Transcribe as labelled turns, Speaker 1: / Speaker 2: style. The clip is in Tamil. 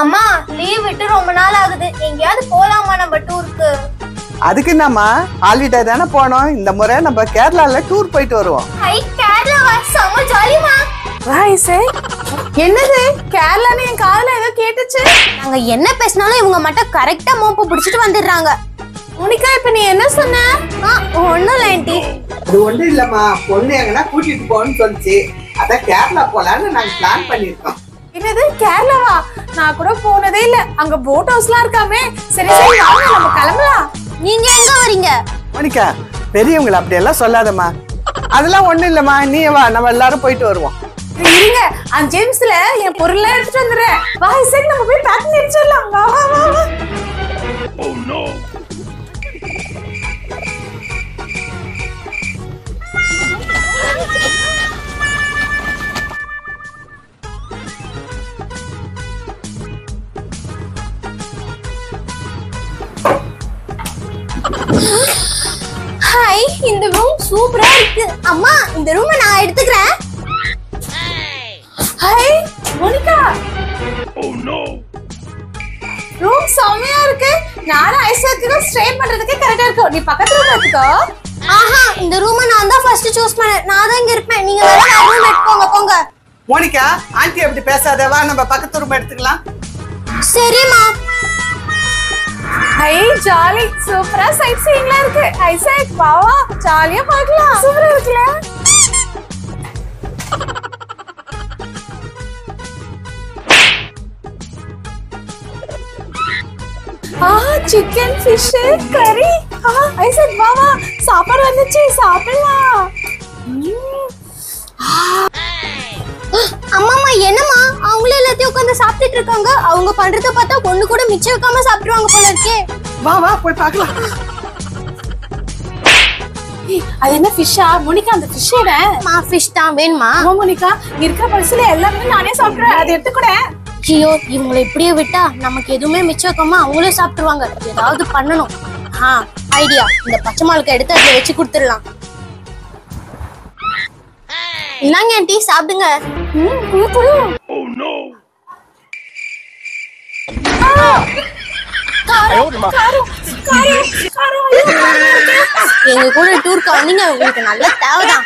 Speaker 1: அம்மா லீவ் விட்டு ரொம்ப நாள் ஆகுது, எங்கேயாவது போலாமா நம்ம டூருக்கு?
Speaker 2: அதுக்கு என்னம்மா, ஹாலிடே தானே போனோம். இந்த முறை நம்ம கேரளால டூர் போயிட்டு வருவோம்.
Speaker 1: ஹை கேரளாவா, செம்ம ஜாலிமா.
Speaker 3: என்னது கேரளான்னு என் காதுல ஏதோ கேட்டுச்சு.
Speaker 1: நாங்க என்ன பேசினாலும் இவங்க மட்டும் கரெக்டா மோப்ப பிடிச்சிட்டு வந்துடுறாங்க.
Speaker 3: மோனிகா இப்ப நீ என்ன சொன்ன?
Speaker 1: ஒண்ணும் இல்ல ஆண்டி.
Speaker 2: அது ஒண்ணும் இல்லம்மா, பொண்ணு எங்கன்னா கூட்டிட்டு போன்னு சொல்லிச்சு. அதான் கேரளா போலான்னு நாங்க பிளான் பண்ணிருக்கோம்.
Speaker 3: என்னது கேரளாவா? நான் கூட போனதே இல்ல. அங்க போட் ஹவுஸ்லாம் இருக்காமே. சரி சரி வாங்க நம்ம கிளம்பலாம்.
Speaker 1: நீங்க எங்க வரீங்க?
Speaker 2: மோனிகா, பெரியவங்களை அப்படி எல்லாம் சொல்லாதம்மா. அதெல்லாம் ஒண்ணும் இல்லம்மா, நீ வா, நம்ம எல்லாரும் போயிட்டு வருவோம்.
Speaker 3: இருங்க, அந்த ஜேம்ஸ்ல என் பொருள் எடுத்துட்டு வந்துடுறேன். வா சரி நம்ம போய் பேக் பண்ணி வச்சிடலாம். வா வா வா வா. Oh no.
Speaker 1: ஹாய், இந்த ரூம் சூப்பரா இருக்கு. அம்மா இந்த ரூமை நான் எடுத்துக்கிறேன்.
Speaker 3: Hi Monica. Oh no. Room செமையா இருக்கு. நானும் ஐஸ்வர்க்கு ஸ்டே பண்றதுக்கு கரெக்டா இருக்கு. நீ பக்கத்துல ரூம் எடுத்துக்கோ.
Speaker 1: ஆஹா, இந்த ரூமை நான் தான் ஃபர்ஸ்ட் சூஸ் பண்ணேன். நான் தான் இங்க இருப்பேன். நீங்க வேற ரூம் எடுத்துக்கோங்க போங்க.
Speaker 2: மோனிகா, ஆண்டி அப்படி பேசாத, வா நம்ம பக்கத்து ரூம் எடுத்துக்கலாம்.
Speaker 1: சரிம்மா.
Speaker 3: ஹை ஜாலி, சூப்பரா சைட் சீயிங்ல இருக்கு. ஐசக் வா வா, ஜாலியா பார்க்கலாம். சூப்பரா இருக்குல. சிக்கன் ஃபிஷ் கறி. ஐசக் வா வா, சாப்பாடு வந்துச்சு, சாப்பிடலாம்.
Speaker 1: அம்மாமா என்னம்மா, அவங்களே எல்லாத்தையும் உட்காந்து சாப்பிட்டுட்டு இருக்காங்க. அவங்க பண்றத பார்த்தா ஒண்ணு கூட மிச்சம் வைக்காம சாப்பிடுவாங்க போல இருக்கே.
Speaker 2: வா வா போய் பார்க்கலாம்.
Speaker 3: அது என்ன ஃபிஷ்ஷா? மோனிகா அந்த ஃபிஷ் எட.
Speaker 1: ஃபிஷ் தான் வேணுமா?
Speaker 3: ஆமா மோனிகா, இருக்கிற பரிசுல எல்லாமே நானே சாப்பிடுறேன். அதை எடுத்துக்கூட.
Speaker 1: ஐயோ, இவங்களை இப்படியே விட்டா நமக்கு எதுவுமே மிச்சம் வைக்காம அவங்களே சாப்பிட்டுருவாங்க. ஏதாவது பண்ணணும். ஐடியா, இந்த பச்சை மிளகாய் எடுத்து அதுல வச்சு கொடுத்துடலாம். என்னங்க ஆண்டி, சாப்பிடுங்க. எங்க கூட டூருக்கு வந்தீங்க, உங்களுக்கு நல்ல தேவைதான்.